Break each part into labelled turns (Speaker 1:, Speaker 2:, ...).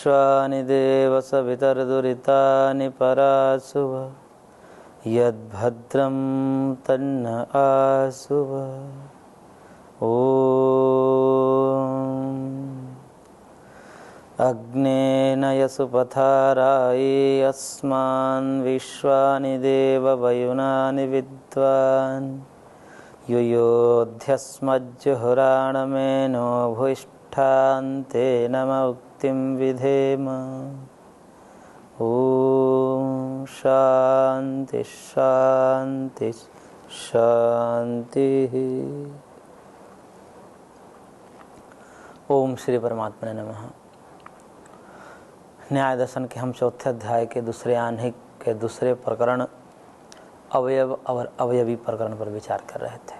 Speaker 1: विश्वानि देव सवितर्दुरितानि परासुव यद्भद्रं तन्न आसुव। ॐ अग्नेन यसुपथाराये अस्मान् विश्वानि देव वयुनानि विद्वान् युयोध्यस्मज्जुहुराणमेनो भूष्ठान्तेन मुक्तिं विधेम। ॐ शान्ति शान्ति शान्तिः। ओम श्री परमात्मने नमः। न्याय दर्शन के हम चौथे अध्याय के दूसरे आह्निक के दूसरे प्रकरण अवयव और अवयवी प्रकरण पर विचार कर रहे थे,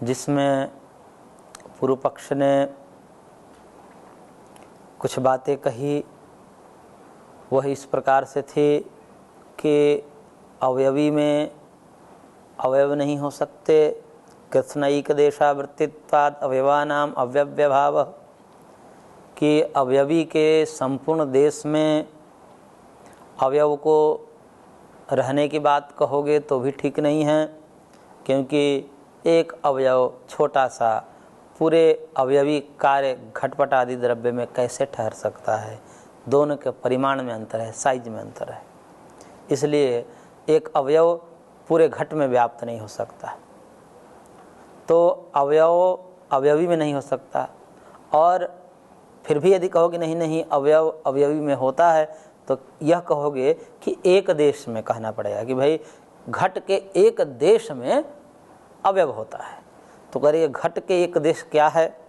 Speaker 1: जिसमें पूर्व पक्ष ने कुछ बातें कही। वह इस प्रकार से थी कि अवयवी में अवयव नहीं हो सकते, कृत्स्नैक देशावृत्तित्वाद अवयवानाम अव्यव्यभाव, कि अवयवी के संपूर्ण देश में अवयव को रहने की बात कहोगे तो भी ठीक नहीं है, क्योंकि एक अवयव छोटा सा पूरे अवयवी कार्य घटपट आदि द्रव्य में कैसे ठहर सकता है। दोनों के परिमाण में अंतर है, साइज में अंतर है, इसलिए एक अवयव पूरे घट में व्याप्त नहीं हो सकता। तो अवयव अवयवी में नहीं हो सकता। और फिर भी यदि कहोगे नहीं नहीं अवयव अवयवी में होता है, तो यह कहोगे कि एक देश में कहना पड़ेगा कि भाई घट के एक देश में अवयव होता है। तो करिए घट के एक देश क्या है,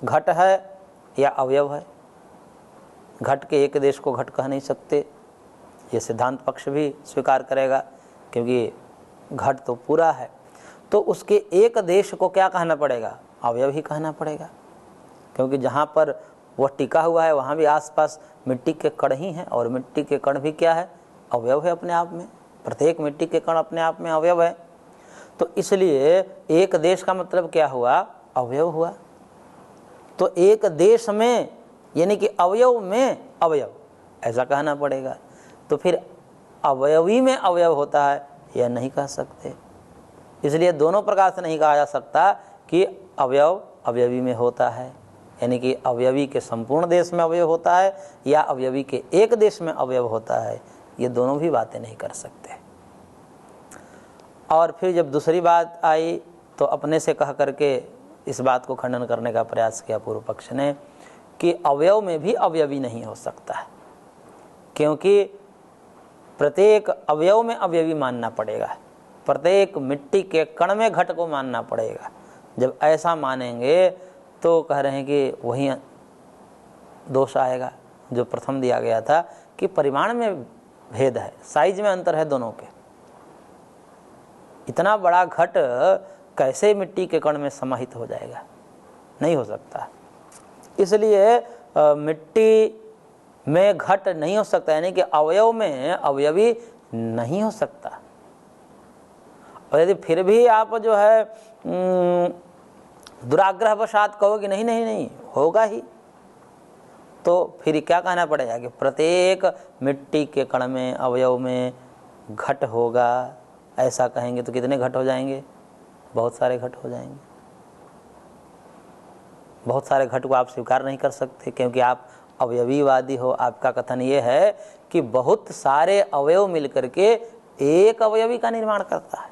Speaker 1: घट है या अवयव है? घट के एक देश को घट कह नहीं सकते, ये सिद्धांत पक्ष भी स्वीकार करेगा, क्योंकि घट तो पूरा है। तो उसके एक देश को क्या कहना पड़ेगा? अवयव ही कहना पड़ेगा, क्योंकि जहाँ पर वह टिका हुआ है वहाँ भी आसपास मिट्टी के कण ही हैं, और मिट्टी के कण भी क्या है? अवयव है अपने आप में। प्रत्येक मिट्टी के कण अपने आप में अवयव है। तो इसलिए एक देश का मतलब क्या हुआ? अवयव हुआ। तो एक देश में यानी कि अवयव में अवयव, ऐसा कहना पड़ेगा। तो फिर अवयवी में अवयव होता है यह नहीं कह सकते। इसलिए दोनों प्रकार से नहीं कहा जा सकता कि अवयव अवयवी में होता है, यानी कि अवयवी के संपूर्ण देश में अवयव होता है या अवयवी के एक देश में अवयव होता है। ये दोनों भी बातें नहीं कर सकते। और फिर जब दूसरी बात आई तो अपने से कह करके इस बात को खंडन करने का प्रयास किया पूर्व पक्ष ने कि अवयव में भी अवयवी नहीं हो सकता है, क्योंकि प्रत्येक अवयव में अवयवी मानना पड़ेगा, प्रत्येक मिट्टी के कण में घट को मानना पड़ेगा। जब ऐसा मानेंगे तो कह रहे हैं कि वही दोष आएगा जो प्रथम दिया गया था कि परिमाण में भेद है, साइज में अंतर है दोनों के। इतना बड़ा घट कैसे मिट्टी के कण में समाहित हो जाएगा? नहीं हो सकता। इसलिए मिट्टी में घट नहीं हो सकता, यानी कि अवयव में अवयवी नहीं हो सकता। और यदि फिर भी आप जो है दुराग्रहवशात कहोगे नहीं नहीं नहीं होगा ही, तो फिर क्या कहना पड़ेगा कि प्रत्येक मिट्टी के कण में अवयव में घट होगा। ऐसा कहेंगे तो कितने घट हो जाएंगे? बहुत सारे घट हो जाएंगे। बहुत सारे घट को आप स्वीकार नहीं कर सकते, क्योंकि आप अवयवीवादी हो। आपका कथन ये है कि बहुत सारे अवयव मिलकर के एक अवयवी का निर्माण करता है।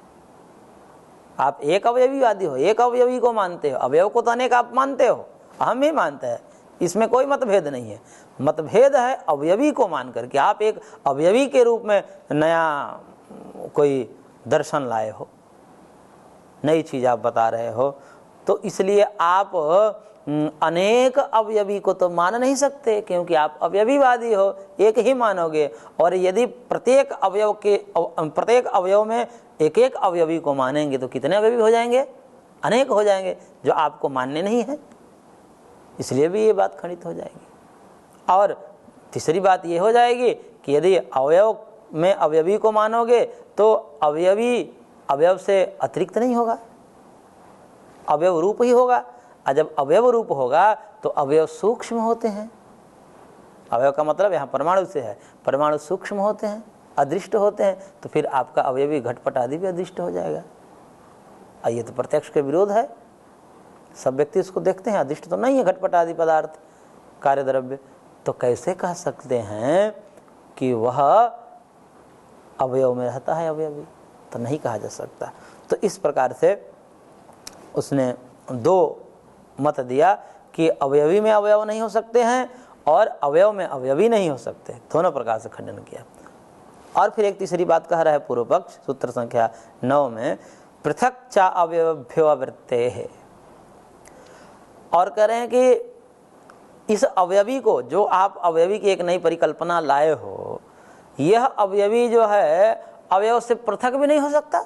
Speaker 1: आप एक अवयवीवादी हो, एक अवयवी को मानते हो। अवयव को तो अनेक आप मानते हो, हम भी मानते हैं, इसमें कोई मतभेद नहीं है। मतभेद है अवयवी को मान करके आप एक अवयवी के रूप में नया कोई दर्शन लाए हो, नई चीज आप बता रहे हो। तो इसलिए आप अनेक अवयवी को तो मान नहीं सकते, क्योंकि आप अवयवीवादी हो, एक ही मानोगे। और यदि प्रत्येक अवयव में एक एक अवयवी को मानेंगे तो कितने अवयवी हो जाएंगे? अनेक हो जाएंगे, जो आपको मानने नहीं है। इसलिए भी ये बात खंडित हो जाएगी। और तीसरी बात ये हो जाएगी कि यदि अवयव में अवयवी को मानोगे तो अवयवी अवयव से अतिरिक्त नहीं होगा, अवयव रूप ही होगा। और जब अवयव रूप होगा तो अवयव सूक्ष्म होते हैं, अवयव का मतलब यहाँ परमाणु से है। परमाणु सूक्ष्म होते हैं, अदृष्ट होते हैं, तो फिर आपका अवयवी घटपट आदि भी अदृष्ट हो जाएगा। ये तो प्रत्यक्ष के विरोध है। सब व्यक्ति उसको देखते हैं, अदृष्ट तो नहीं है घटपट आदि पदार्थ, कार्य द्रव्य। तो कैसे कह सकते हैं कि वह अवयव में रहता है अवयवी? तो नहीं कहा जा सकता। तो इस प्रकार से उसने दो मत दिया कि अवयवी में अवयव नहीं हो सकते हैं और अवयव में अवयवी नहीं हो सकते, दोनों प्रकार से खंडन किया। और फिर एक तीसरी बात कह रहा है पूर्व पक्ष सूत्र संख्या 9 में, पृथक चा अवयवभ्यो वृत्ते है। और कह रहे हैं कि इस अवयवी को, जो आप अवयवी की एक नई परिकल्पना लाए हो, यह अवयवी जो है अवयव से पृथक भी नहीं हो सकता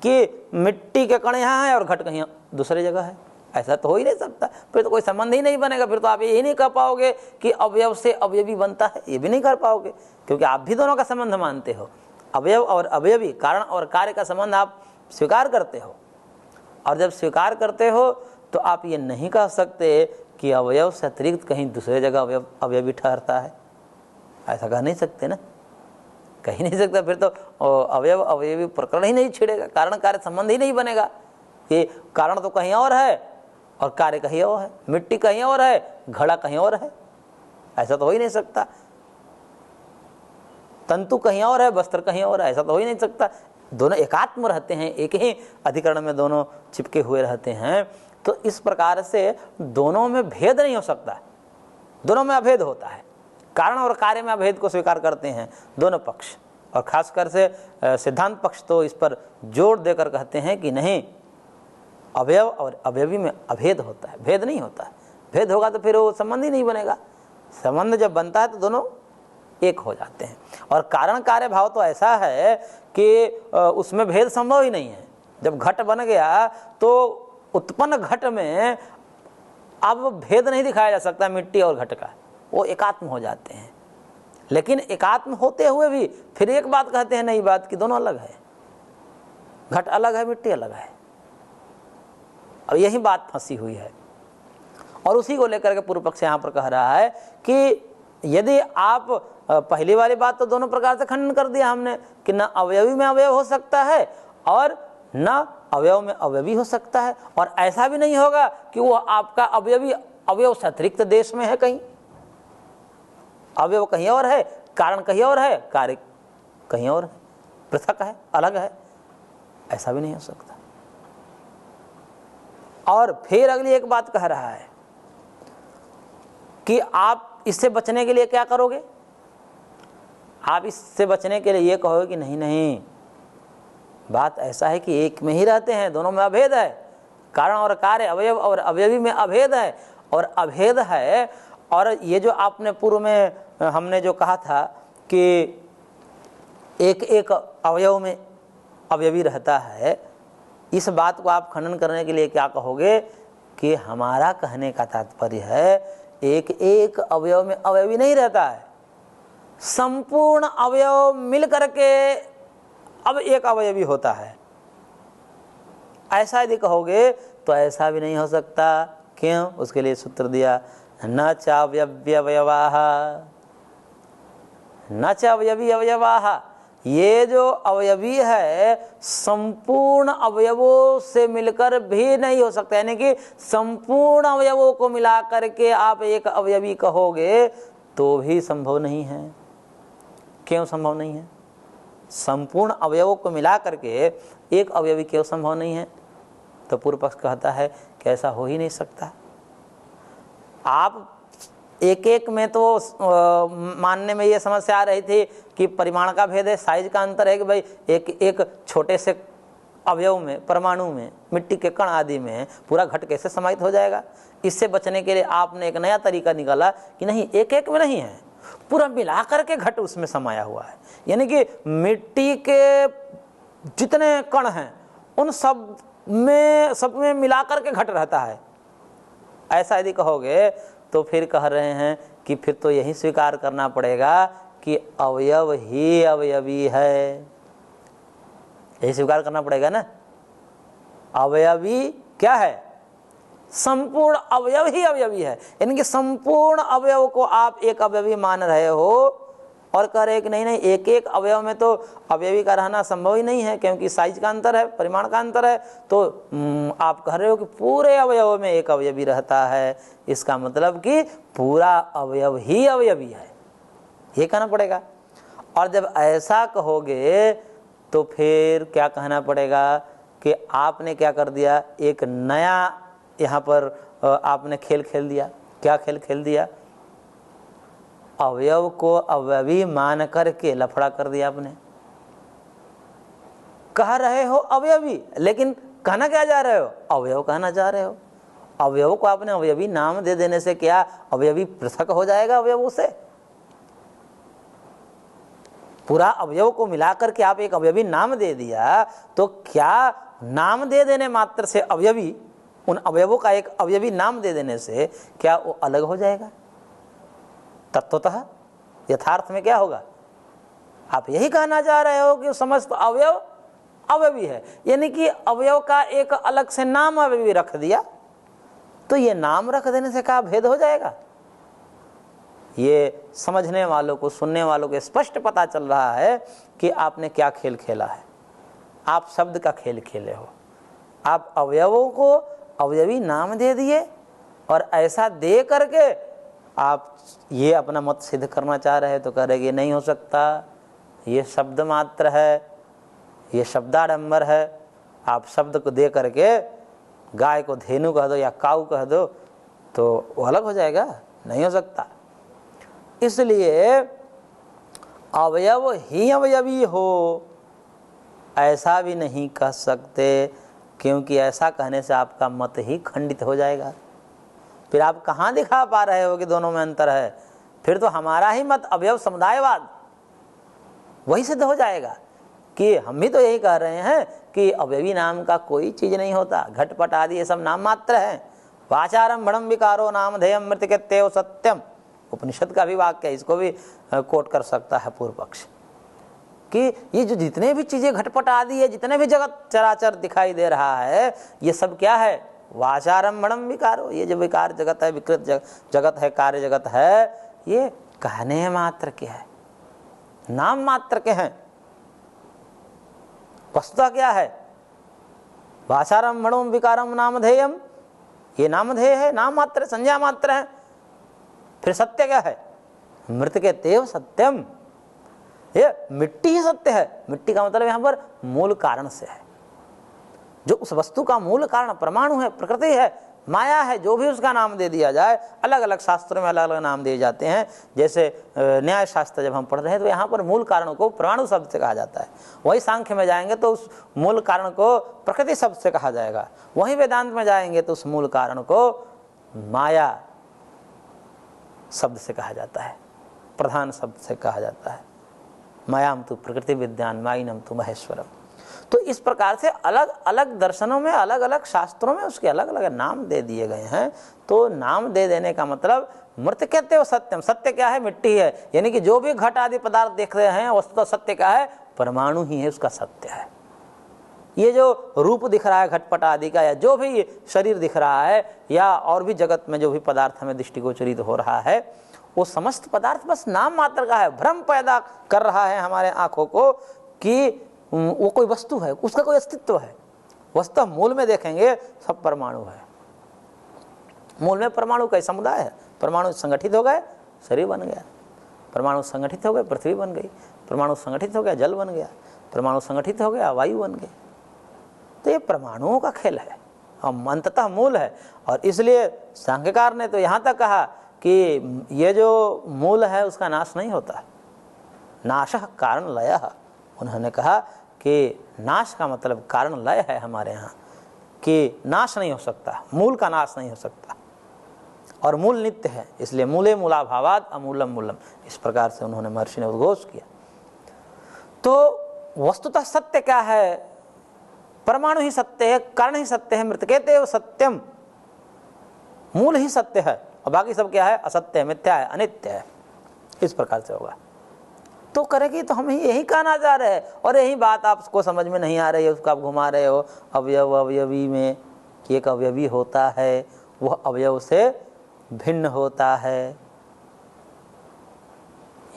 Speaker 1: कि मिट्टी के कण यहाँ है और घट कहीं दूसरी जगह है। ऐसा तो हो ही नहीं सकता, फिर तो कोई संबंध ही नहीं बनेगा। फिर तो आप यही नहीं कह पाओगे कि अवयव से अवयवी बनता है, ये भी नहीं कर पाओगे, क्योंकि आप भी दोनों का संबंध मानते हो। अवयव और अवयवी, कारण और कार्य का संबंध आप स्वीकार करते हो। और जब स्वीकार करते हो तो आप ये नहीं कह सकते कि अवयव से अतिरिक्त कहीं दूसरे जगह अवयवी ठहरता है। ऐसा कह नहीं सकते ना, कह नहीं सकता। फिर तो अवयव अवयवी प्रकरण ही नहीं छिड़ेगा, कारण कार्य संबंध ही नहीं बनेगा। ये कारण तो कहीं और है और कार्य कहीं और है, मिट्टी कहीं और है, घड़ा कहीं और है, ऐसा तो हो ही नहीं सकता। तंतु कहीं और है, वस्त्र कहीं और है, ऐसा तो हो ही नहीं सकता। दोनों एकात्म रहते हैं, एक ही अधिकरण में दोनों चिपके हुए रहते हैं। तो इस प्रकार से दोनों में भेद नहीं हो सकता, दोनों में अभेद होता है। कारण और कार्य में अभेद को स्वीकार करते हैं दोनों पक्ष, और खासकर से सिद्धांत पक्ष तो इस पर जोर देकर कहते हैं कि नहीं, अवयव और अवयवी में अभेद होता है, भेद नहीं होता है। भेद होगा तो फिर वो संबंध ही नहीं बनेगा। संबंध जब बनता है तो दोनों एक हो जाते हैं। और कारण कार्य भाव तो ऐसा है कि उसमें भेद संभव ही नहीं है। जब घट बन गया तो उत्पन्न घट में अब भेद नहीं दिखाया जा सकता मिट्टी और घट का, वो एकात्म हो जाते हैं। लेकिन एकात्म होते हुए भी फिर एक बात कहते हैं नई बात कि दोनों अलग है, घट अलग है, मिट्टी अलग है। और यही बात फंसी हुई है। और उसी को लेकर के पूर्व पक्ष यहाँ पर कह रहा है कि यदि आप पहली वाली बात तो दोनों प्रकार से खंडन कर दिया हमने कि न अवयवी में अवयव हो सकता है और न अवयव में अवयवी हो सकता है। और ऐसा भी नहीं होगा कि वो आपका अवयवी अवयव से अतिरिक्त देश में है, कहीं अवयव कहीं और है, कारण कहीं और है, कार्य कहीं और है, पृथक है, अलग है, ऐसा भी नहीं हो सकता। और फिर अगली एक बात कह रहा है कि आप इससे बचने के लिए क्या करोगे? आप इससे बचने के लिए ये कहोगे कि नहीं नहीं, बात ऐसा है कि एक में ही रहते हैं, दोनों में अभेद है, कारण और कार्य, अवयव और अवयवी में अभेद है। और अभेद है, और ये जो आपने पूर्व में हमने जो कहा था कि एक एक अवयव में अवयवी रहता है, इस बात को आप खंडन करने के लिए क्या कहोगे कि हमारा कहने का तात्पर्य है एक एक अवयव में अवयवी नहीं रहता है, संपूर्ण अवयव मिल करके अब एक अवयवी होता है। ऐसा यदि कहोगे तो ऐसा भी नहीं हो सकता। क्यों? उसके लिए सूत्र दिया, न चाव्यव्यवयवाः, न चाव्यवी अवयवाः। ये जो अवयवी है संपूर्ण अवयवों से मिलकर भी नहीं हो सकता, यानी कि संपूर्ण अवयवों को मिला करके आप एक अवयवी कहोगे तो भी संभव नहीं है। क्यों संभव नहीं है? संपूर्ण अवयवों को मिला करके एक अवयवी क्यों संभव नहीं है? तो पूर्व पक्ष कहता है कि ऐसा हो ही नहीं सकता। आप एक एक में तो मानने में ये समस्या आ रही थी कि परिमाण का भेद है, साइज का अंतर है कि भाई एक एक छोटे से अवयव में, परमाणु में, मिट्टी के कण आदि में पूरा घट कैसे समाहित हो जाएगा। इससे बचने के लिए आपने एक नया तरीका निकाला कि नहीं, एक एक में नहीं है, पूरा मिला करके घट उसमें समाया हुआ है। यानी कि मिट्टी के जितने कण हैं उन सब में मिला करके घट रहता है। ऐसा यदि कहोगे तो फिर कह रहे हैं कि फिर तो यही स्वीकार करना पड़ेगा कि अवयव ही अवयवी है। यही स्वीकार करना पड़ेगा ना। अवयवी क्या है? संपूर्ण अवयव ही अवयवी है। यानी कि संपूर्ण अवयव को आप एक अवयवी मान रहे हो और कह रहे कि नहीं नहीं, एक एक अवयव में तो अवयवी का रहना संभव ही नहीं है, क्योंकि साइज का अंतर है, परिमाण का अंतर है। तो आप कह रहे हो कि पूरे अवयव में एक अवयवी रहता है, इसका मतलब कि पूरा अवयव ही अवयवी है, ये कहना पड़ेगा। और जब ऐसा कहोगे तो फिर क्या कहना पड़ेगा कि आपने क्या कर दिया, एक नया यहाँ पर आपने खेल खेल दिया। क्या खेल खेल दिया? अवयव को अवयवी मान करके लफड़ा कर दिया आपने। कह रहे हो अवयवी, लेकिन कहना क्या जा रहे हो? अवयव कहना जा रहे हो। अवयव को आपने अवयवी नाम दे देने से क्या अवयवी पृथक हो जाएगा अवयवों से? पूरा अवयव को मिलाकर के आप एक अवयवी नाम दे दिया, तो क्या नाम दे देने मात्र से अवयवी, उन अवयवों का एक अवयवी नाम दे देने से क्या वो अलग हो जाएगा? तत्वतः यथार्थ में क्या होगा? आप यही कहना चाह रहे हो कि समस्त अवयव अवयवी है, यानी कि अवयव का एक अलग से नाम अवयवी रख दिया, तो ये नाम रख देने से क्या भेद हो जाएगा? ये समझने वालों को, सुनने वालों को स्पष्ट पता चल रहा है कि आपने क्या खेल खेला है। आप शब्द का खेल खेले हो। आप अवयवों को अवयवी नाम दे दिए और ऐसा दे करके आप ये अपना मत सिद्ध करना चाह रहे हैं, तो कह रहे कि नहीं हो सकता, ये शब्द मात्र है, ये शब्दाडंबर है। आप शब्द को दे करके गाय को धेनु कह दो या काऊ कह दो तो वो अलग हो जाएगा, नहीं हो सकता। इसलिए अवयव ही अवयवी हो ऐसा भी नहीं कह सकते, क्योंकि ऐसा कहने से आपका मत ही खंडित हो जाएगा। फिर आप कहाँ दिखा पा रहे हो कि दोनों में अंतर है? फिर तो हमारा ही मत अवयव समुदायवाद वही सिद्ध हो जाएगा कि हम भी तो यही कह रहे हैं कि अवयवी नाम का कोई चीज नहीं होता, घटपट आदि ये सब नाम मात्र है। वाचारंभणम विकारो नामधेयम मृतकेत्येव सत्यम, उपनिषद का भी वाक्य है, इसको भी कोट कर सकता है पूर्व पक्ष, कि ये जो जितने भी चीजें घटपट आदि है, जितने भी जगत चराचर दिखाई दे रहा है, ये सब क्या है? वाचारंभणम विकारो। ये जो विकार जगत है, विकृत जगत है, कार्य जगत है, ये कहने मात्र के है, नाम मात्र के हैं। वस्तुतः क्या है? वाचारंभणम विकारम नामधेयम, ये नामधेय है, नाम मात्र, संज्ञा मात्र है। फिर सत्य क्या है? मृतकेत्येव सत्यम, ये मिट्टी ही सत्य है। मिट्टी का मतलब यहां पर मूल कारण से है, जो उस वस्तु का मूल कारण परमाणु है, प्रकृति है, माया है, जो भी उसका नाम दे दिया जाए। अलग अलग शास्त्रों में अलग अलग नाम दिए जाते हैं। जैसे न्याय शास्त्र जब हम पढ़ रहे हैं तो यहाँ पर मूल कारण को परमाणु शब्द से कहा जाता है। वही सांख्य में जाएंगे तो उस मूल कारण को प्रकृति शब्द से कहा जाएगा। वहीं वेदांत में जाएंगे तो उस मूल कारण को माया शब्द से कहा जाता है, प्रधान शब्द से कहा जाता है। मायाम तु प्रकृति विद्यान माइनम तु महेश्वरम। तो इस प्रकार से अलग अलग दर्शनों में, अलग अलग शास्त्रों में उसके अलग अलग नाम दे दिए गए हैं। तो नाम दे देने का मतलब मृतकेत्येव सत्यम, सत्य क्या है? मिट्टी है। यानी कि जो भी घट आदि पदार्थ देख रहे हैं वस्तुतः सत्य क्या है? परमाणु ही है, उसका सत्य है। ये जो रूप दिख रहा है घटपट आदि का, या जो भी शरीर दिख रहा है, या और भी जगत में जो भी पदार्थ हमें दृष्टिगोचरित हो रहा है, वो समस्त पदार्थ बस नाम मात्र का है। भ्रम पैदा कर रहा है हमारे आंखों को कि वो कोई वस्तु है, उसका कोई अस्तित्व है। वस्तु मूल में देखेंगे सब परमाणु है। मूल में परमाणु का समुदाय है। परमाणु संगठित हो गए, शरीर बन गया। परमाणु संगठित हो गए, पृथ्वी बन गई। परमाणु संगठित हो गया, जल बन गया। परमाणु संगठित हो गया, वायु बन गई। तो ये परमाणुओं का खेल है और अंततः मूल है। और इसलिए सांख्यकार ने तो यहाँ तक कहा कि ये जो मूल है उसका नाश नहीं होता, नाशः कारण लयः। उन्होंने कहा कि नाश का मतलब कारण लय है हमारे यहाँ, कि नाश नहीं हो सकता, मूल का नाश नहीं हो सकता, और मूल नित्य है। इसलिए मूले मूलाभावात् अमूलम मूलम, इस प्रकार से उन्होंने महर्षि ने उद्घोष किया। तो वस्तुतः सत्य क्या है? परमाणु ही सत्य है, कारण ही सत्य है। मृतकेत्येव सत्यम, मूल ही सत्य है और बाकी सब क्या है? असत्य है, मिथ्या है, अनित्य है। इस प्रकार से होगा तो करेगी। तो हम यही कहना चाह रहे हैं, और यही बात आपको समझ में नहीं आ रही है, उसको आप घुमा रहे हो अवयव अवयवी में, कि एक अवयवी होता है वह अवयव से भिन्न होता है।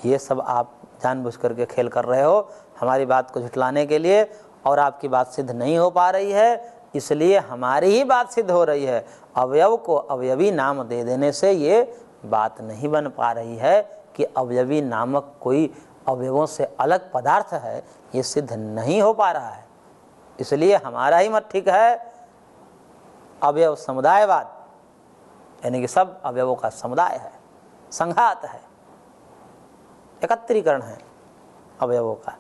Speaker 1: ये सब आप जानबूझ करके खेल कर रहे हो हमारी बात को झुठलाने के लिए, और आपकी बात सिद्ध नहीं हो पा रही है, इसलिए हमारी ही बात सिद्ध हो रही है। अवयव को अवयवी नाम दे देने से ये बात नहीं बन पा रही है कि अवयवी नामक कोई अवयवों से अलग पदार्थ है, ये सिद्ध नहीं हो पा रहा है। इसलिए हमारा ही मत ठीक है, अवयव समुदायवाद, यानी कि सब अवयवों का समुदाय है, संघात है, एकत्रीकरण है अवयवों का,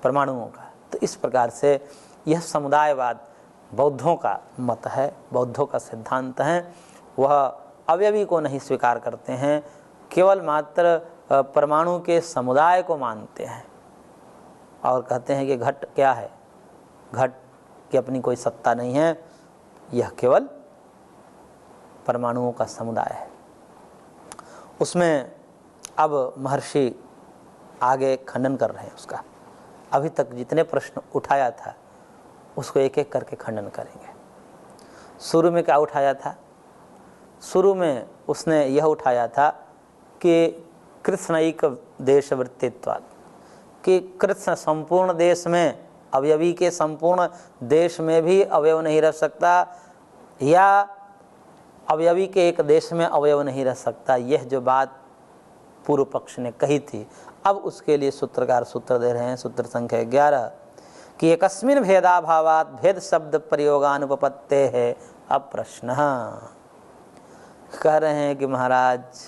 Speaker 1: परमाणुओं का। तो इस प्रकार से यह समुदायवाद बौद्धों का मत है, बौद्धों का सिद्धांत है। वह अवयवी को नहीं स्वीकार करते हैं, केवल मात्र परमाणु के समुदाय को मानते हैं और कहते हैं कि घट क्या है, घट की अपनी कोई सत्ता नहीं है, यह केवल परमाणुओं का समुदाय है। उसमें अब महर्षि आगे खंडन कर रहे हैं उसका। अभी तक जितने प्रश्न उठाया था उसको एक एक करके खंडन करेंगे। शुरू में क्या उठाया था? शुरू में उसने यह उठाया था कि कृत्स्नैक देशवृत्तित्वात्, कि कृत्स्न संपूर्ण देश में, अवयवी के संपूर्ण देश में भी अवयव नहीं रह सकता, या अवयवी के एक देश में अवयव नहीं रह सकता। यह जो बात पूर्व पक्ष ने कही थी, अब उसके लिए सूत्रकार सूत्र दे रहे हैं, सूत्र संख्या 11, कि एकस्मिन् भेदाभावात् भेद शब्द प्रयोगानुपपत्ते है अप्रश्न। कह रहे हैं कि महाराज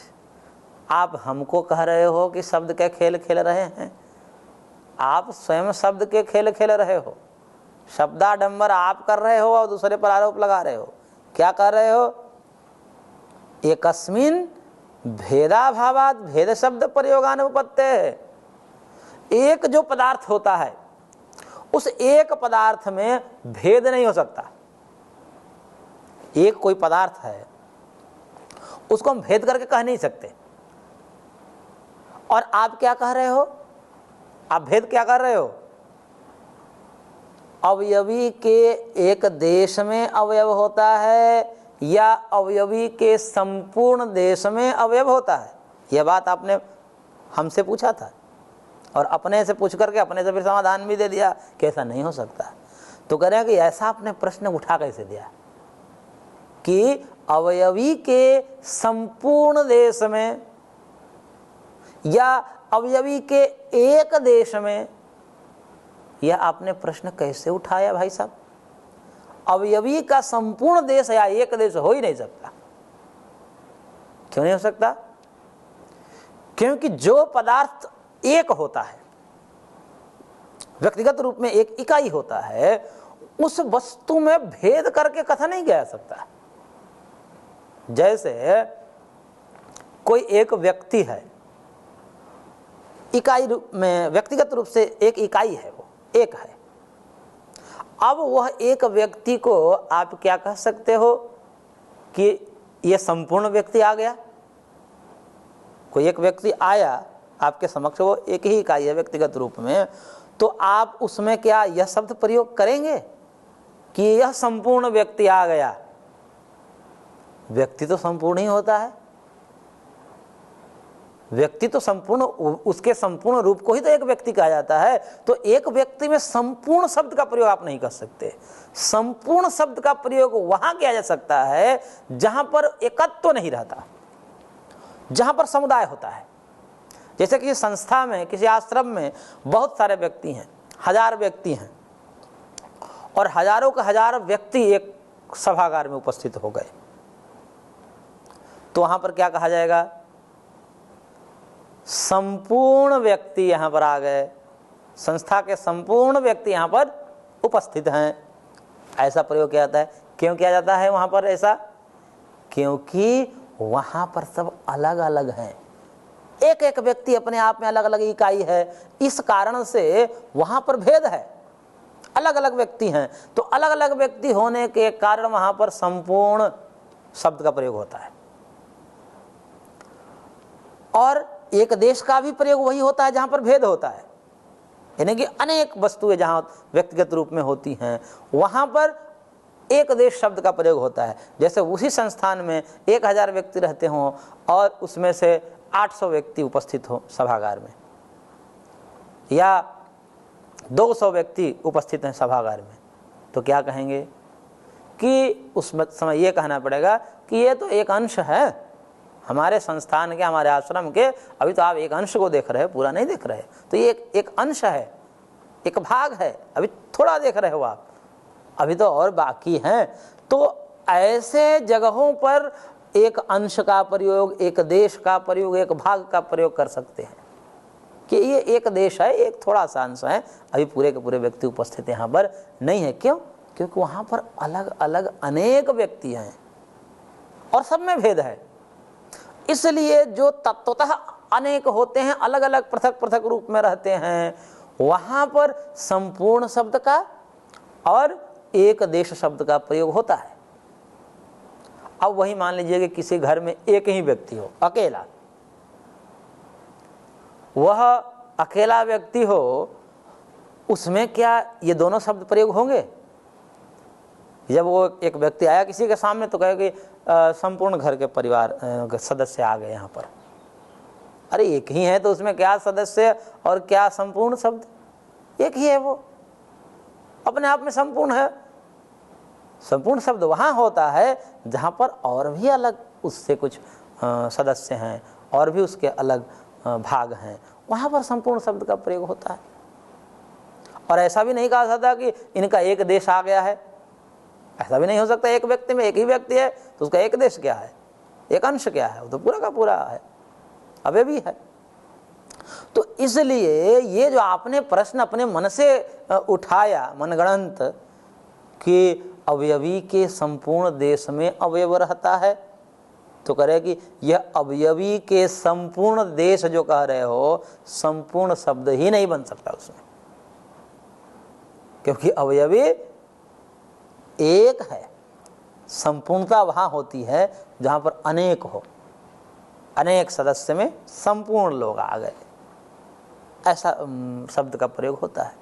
Speaker 1: आप हमको कह रहे हो कि शब्द के खेल खेल रहे हैं, आप स्वयं शब्द के खेल खेल रहे हो, शब्दाडंबर आप कर रहे हो और दूसरे पर आरोप लगा रहे हो। क्या कर रहे हो? एकस्मिन् भेदाभावात् भेद शब्द प्रयोगानुपपत्ते है। एक जो पदार्थ होता है उस एक पदार्थ में भेद नहीं हो सकता। एक कोई पदार्थ है उसको हम भेद करके कह नहीं सकते। और आप क्या कह रहे हो? आप भेद क्या कर रहे हो? अवयवी के एक देश में अवयव होता है या अवयवी के संपूर्ण देश में अवयव होता है? यह बात आपने हमसे पूछा था और अपने से पूछ करके अपने से फिर समाधान भी दे दिया कि ऐसा नहीं हो सकता। तो कह रहे हैं कि ऐसा आपने प्रश्न उठा कैसे दिया कि अवयवी के संपूर्ण देश में या अवयवी के एक देश में, यह आपने प्रश्न कैसे उठाया भाई साहब? अवयवी का संपूर्ण देश या एक देश हो ही नहीं सकता। क्यों नहीं हो सकता? क्योंकि जो पदार्थ एक होता है, व्यक्तिगत रूप में एक इकाई होता है, उस वस्तु में भेद करके कथा नहीं किया जा सकता। जैसे कोई एक व्यक्ति है, इकाई रूप में, व्यक्तिगत रूप से एक इकाई है, वो एक है। अब वह एक व्यक्ति को आप क्या कह सकते हो कि यह संपूर्ण व्यक्ति आ गया? कोई एक व्यक्ति आया आपके समक्ष, वो एक ही इकाई है व्यक्तिगत रूप में, तो आप उसमें क्या यह शब्द प्रयोग करेंगे कि यह संपूर्ण व्यक्ति आ गया? व्यक्ति तो संपूर्ण ही होता है, व्यक्ति तो संपूर्ण, उसके संपूर्ण रूप को ही तो एक व्यक्ति कहा जाता है। तो एक व्यक्ति में संपूर्ण शब्द का प्रयोग आप नहीं कर सकते। संपूर्ण शब्द का प्रयोग वहां किया जा सकता है जहां पर एकत्व तो नहीं रहता, जहां पर समुदाय होता है। जैसे किसी संस्था में, किसी आश्रम में बहुत सारे व्यक्ति हैं, 1000 व्यक्ति हैं, और हजारों के हजार व्यक्ति एक सभागार में उपस्थित हो गए, तो वहां पर क्या कहा जाएगा? संपूर्ण व्यक्ति यहां पर आ गए, संस्था के संपूर्ण व्यक्ति यहां पर उपस्थित हैं, ऐसा प्रयोग किया जाता है। क्यों किया जाता है वहां पर ऐसा? क्योंकि वहां पर सब अलग अलग हैं, एक एक व्यक्ति अपने आप में अलग अलग इकाई है, इस कारण से वहां पर भेद है, अलग अलग व्यक्ति हैं। तो अलग अलग व्यक्ति होने के कारण वहां पर संपूर्ण शब्द का प्रयोग होता है। और एक देश का भी प्रयोग वही होता है जहां पर भेद होता है, यानी कि अनेक वस्तुएं जहां व्यक्तिगत रूप में होती हैं, वहां पर एक देश शब्द का प्रयोग होता है। जैसे उसी संस्थान में 1000 व्यक्ति रहते हों और उसमें से 800 व्यक्ति उपस्थित हो सभागार में, या 200 व्यक्ति उपस्थित हैं सभागार में, तो क्या कहेंगे कि उस समय ये कहना पड़ेगा कि ये तो एक अंश है हमारे संस्थान के, हमारे आश्रम के। अभी तो आप एक अंश को देख रहे हो, पूरा नहीं देख रहे। तो ये एक अंश है, एक भाग है, अभी थोड़ा देख रहे हो आप, अभी तो और बाकी हैं। तो ऐसे जगहों पर एक अंश का प्रयोग, एक देश का प्रयोग, एक भाग का प्रयोग कर सकते हैं कि ये एक देश है, एक थोड़ा सा अंश है, अभी पूरे के पूरे व्यक्ति उपस्थित यहाँ पर नहीं है। क्यों? क्योंकि वहाँ पर अलग अलग अनेक व्यक्ति हैं और सब में भेद है। इसलिए जो तत्वतः अनेक होते हैं, अलग अलग पृथक पृथक रूप में रहते हैं, वहाँ पर संपूर्ण शब्द का और एक देश शब्द का प्रयोग होता है। अब वही मान लीजिए कि किसी घर में एक ही व्यक्ति हो, अकेला, वह अकेला व्यक्ति हो, उसमें क्या ये दोनों शब्द प्रयोग होंगे? जब वो एक व्यक्ति आया किसी के सामने तो कहे कि संपूर्ण घर के परिवार सदस्य आ गए यहाँ पर। अरे एक ही है तो उसमें क्या सदस्य और क्या संपूर्ण शब्द, एक ही है, वो अपने आप में संपूर्ण है। संपूर्ण शब्द वहाँ होता है जहाँ पर और भी अलग उससे कुछ सदस्य हैं और भी उसके अलग भाग हैं, वहाँ पर संपूर्ण शब्द का प्रयोग होता है। और ऐसा भी नहीं कहा जाता कि इनका एक देश आ गया है, ऐसा भी नहीं हो सकता। एक व्यक्ति में एक ही व्यक्ति है तो उसका एक देश क्या है, एक अंश क्या है? वो तो पूरा का पूरा है, अभी भी है। तो इसलिए ये जो आपने प्रश्न अपने मन से उठाया मनगणंत कि अवयवी के संपूर्ण देश में अवयव रहता है, तो कह रहे कि यह अवयवी के संपूर्ण देश जो कह रहे हो, संपूर्ण शब्द ही नहीं बन सकता उसमें, क्योंकि अवयवी एक है। संपूर्णता वहां होती है जहां पर अनेक हो, अनेक सदस्य में संपूर्ण लोग आ गए, ऐसा शब्द का प्रयोग होता है।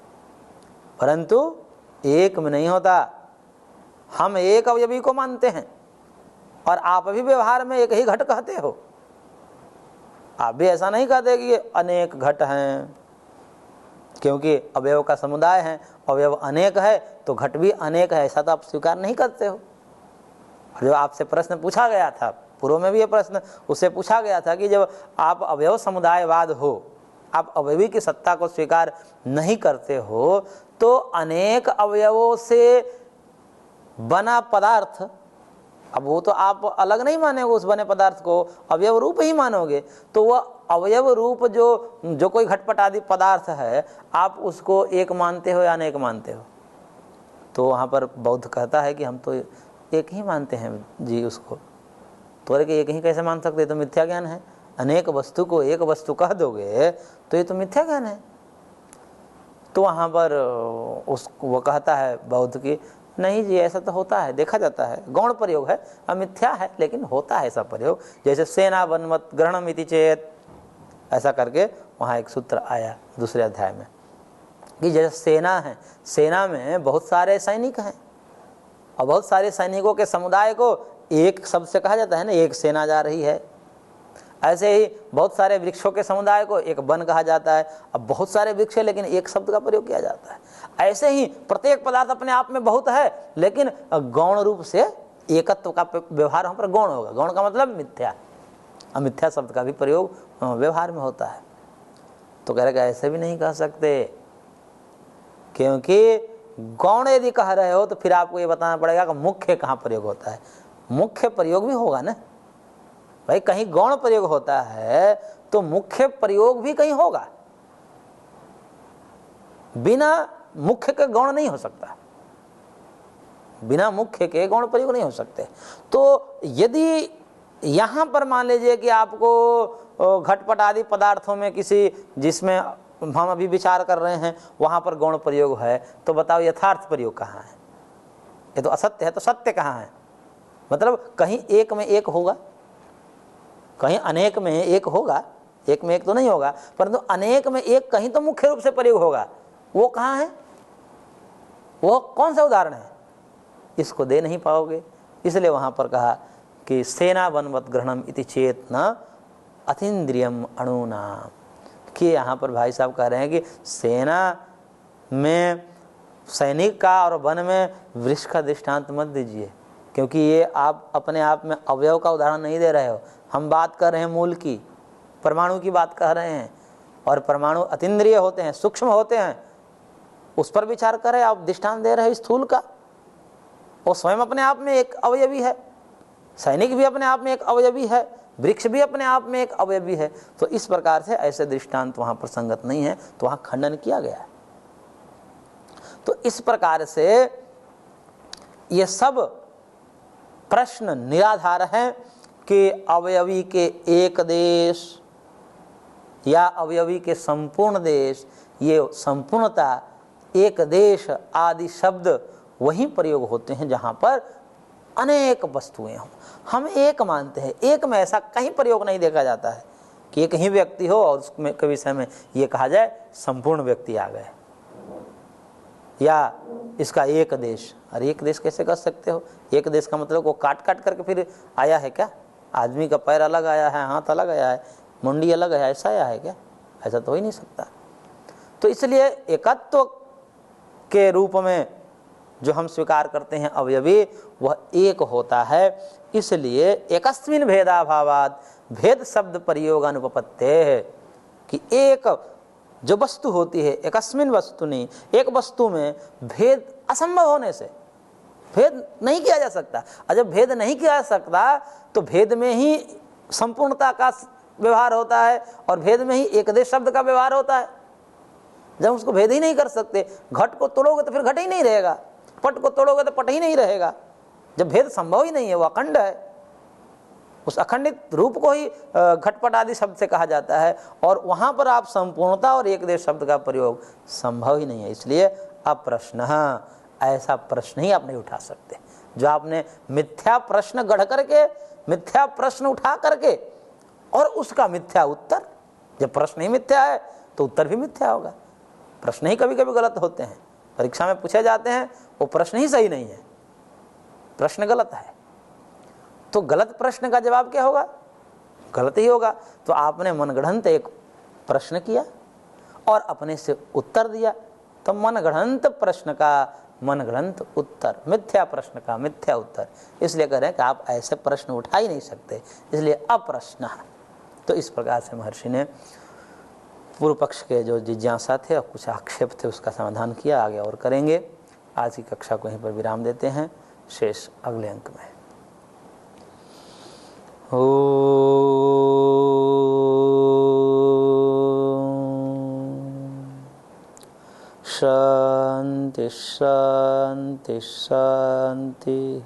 Speaker 1: परंतु एक में नहीं होता। हम एक अवयवी को मानते हैं और आप भी व्यवहार में एक ही घट कहते हो। आप भी ऐसा नहीं कहते कि अनेक घट हैं, क्योंकि अवयव का समुदाय है, अवयव अनेक है तो घट भी अनेक है, ऐसा तो आप स्वीकार नहीं करते हो। और जब आपसे प्रश्न पूछा गया था, पूर्व में भी ये प्रश्न उससे पूछा गया था कि जब आप अवयव समुदायवाद हो, आप अवयवी की सत्ता को स्वीकार नहीं करते हो, तो अनेक अवयवों से बना पदार्थ, अब वो तो आप अलग नहीं मानेंगे उस बने पदार्थ को, अवयव रूप ही मानोगे। तो वह अवयव रूप जो कोई घटपट आदि पदार्थ है, आप उसको एक मानते हो या अनेक मानते हो? तो वहाँ पर बौद्ध कहता है कि हम तो एक ही मानते हैं जी उसको। तो अरे एक ही कैसे मान सकते, तो मिथ्या ज्ञान है। अनेक वस्तु को एक वस्तु कह दोगे तो ये तो मिथ्या ज्ञान है। तो वहाँ पर वो कहता है बौद्ध की, नहीं जी ऐसा तो होता है, देखा जाता है, गौण प्रयोग है, अमिथ्या है, लेकिन होता है ऐसा प्रयोग। जैसे सेना वनमत ग्रहणम इति चेत, ऐसा करके वहाँ एक सूत्र आया दूसरे अध्याय में कि जैसे सेना है, सेना में बहुत सारे सैनिक हैं और बहुत सारे सैनिकों के समुदाय को एक शब्द से कहा जाता है ना, एक सेना जा रही है। ऐसे ही बहुत सारे वृक्षों के समुदाय को एक वन कहा जाता है। अब बहुत सारे वृक्ष है लेकिन एक शब्द का प्रयोग किया जाता है। ऐसे ही प्रत्येक पदार्थ अपने आप में बहुत है, लेकिन गौण रूप से एकत्व का व्यवहार वहाँ पर गौण होगा। गौण का मतलब मिथ्या, अमिथ्या शब्द का भी प्रयोग व्यवहार में होता है। तो कह रहे ऐसे भी नहीं कह सकते, क्योंकि गौण यदि कह रहे हो तो फिर आपको ये बताना पड़ेगा कि मुख्य कहाँ प्रयोग होता है। मुख्य प्रयोग भी होगा ना भाई, कहीं गौण प्रयोग होता है तो मुख्य प्रयोग भी कहीं होगा। बिना मुख्य के गौण नहीं हो सकता, बिना मुख्य के गौण प्रयोग नहीं हो सकते। तो यदि यहां पर मान लीजिए कि आपको घटपट आदि पदार्थों में किसी, जिसमें हम अभी विचार कर रहे हैं, वहां पर गौण प्रयोग है, तो बताओ यथार्थ प्रयोग कहाँ है? ये तो असत्य है, तो सत्य कहाँ है? मतलब कहीं एक में एक होगा, कहीं अनेक में एक होगा, एक में एक तो नहीं होगा, परंतु अनेक में एक कहीं तो मुख्य रूप से प्रयोग होगा। वो कहाँ है? वो कौन सा उदाहरण है? इसको दे नहीं पाओगे। इसलिए वहाँ पर कहा कि सेना वनवत ग्रहणम इति चेत न अतीन्द्रियम अणुनाम, कि यहाँ पर भाई साहब कह रहे हैं कि सेना में सैनिक का और वन में वृक्ष का दृष्टांत मत दीजिए, क्योंकि ये आप अपने आप में अवयव का उदाहरण नहीं दे रहे हो। हम बात कर रहे हैं मूल की, परमाणु की बात कर रहे हैं, और परमाणु अतीन्द्रिय होते हैं, सूक्ष्म होते हैं, उस पर विचार करें। आप दृष्टांत दे रहे हैं स्थूल का, वो स्वयं अपने आप में एक अवयवी है, सैनिक भी अपने आप में एक अवयवी है, वृक्ष भी अपने आप में एक अवयवी है। तो इस प्रकार से ऐसे दृष्टांत वहां पर संगत नहीं है, तो वहां खंडन किया गया है। तो इस प्रकार से ये सब प्रश्न निराधार हैं कि अवयवी के एक देश या अवयवी के संपूर्ण देश, ये संपूर्णता, एक देश आदि शब्द वहीं प्रयोग होते हैं जहां पर अनेक वस्तुएं हों। हम एक मानते हैं, एक में ऐसा कहीं प्रयोग नहीं देखा जाता है कि एक ही व्यक्ति हो और उसमें के विषय में ये कहा जाए संपूर्ण व्यक्ति आ गए, या इसका एक देश। अरे एक देश कैसे कर सकते हो? एक देश का मतलब वो काट काट करके फिर आया है क्या? आदमी का पैर अलग आया है, हाथ अलग आया है, मुंडी अलग है, ऐसा आया है क्या? ऐसा तो हो ही नहीं सकता। तो इसलिए एकत्व के रूप में जो हम स्वीकार करते हैं अवयवी, वह एक होता है। इसलिए एकस्मिन भेदाभावात भेद शब्द प्रयोग अनुपपत्ते है, कि एक जो वस्तु होती है, एकस्मिन वस्तुनि, एक वस्तु में भेद असंभव होने से भेद नहीं किया जा सकता। और जब भेद नहीं किया जा सकता तो भेद में ही संपूर्णता का व्यवहार होता है और भेद में ही एकदेश शब्द का व्यवहार होता है। जब उसको भेद ही नहीं कर सकते, घट को तोड़ोगे तो फिर घट ही नहीं रहेगा, पट को तोड़ोगे तो पट ही नहीं रहेगा। जब भेद संभव ही नहीं है, वो अखंड है, उस अखंडित रूप को ही घटपट आदि शब्द से कहा जाता है, और वहां पर आप संपूर्णता और एक देश शब्द का प्रयोग संभव ही नहीं है। इसलिए अप्रश्न, ऐसा प्रश्न ही आप नहीं उठा सकते। जो आपने मिथ्या प्रश्न गढ़ करके, मिथ्या प्रश्न उठा करके और उसका मिथ्या उत्तर, जब प्रश्न ही मिथ्या है तो उत्तर भी मिथ्या होगा। प्रश्न ही कभी कभी गलत होते हैं, परीक्षा में पूछे जाते हैं, वो प्रश्न ही सही नहीं है, प्रश्न गलत है। तो गलत प्रश्न का जवाब क्या होगा? गलत ही होगा। तो आपने मनगढ़ंत एक प्रश्न किया और अपने से उत्तर दिया, तो मनगढ़ंत प्रश्न का मनगढ़ंत उत्तर, मिथ्या प्रश्न का मिथ्या उत्तर। इसलिए कह रहे हैं कि आप ऐसे प्रश्न उठा ही नहीं सकते, इसलिए अप्रश्न। तो इस प्रकार से महर्षि ने पूर्व पक्ष के जो जिज्ञासा थे और कुछ आक्षेप थे उसका समाधान किया। आगे और करेंगे। आज की कक्षा को यहीं पर विराम देते हैं, शेष अगले अंक में। शांति शांति शांति।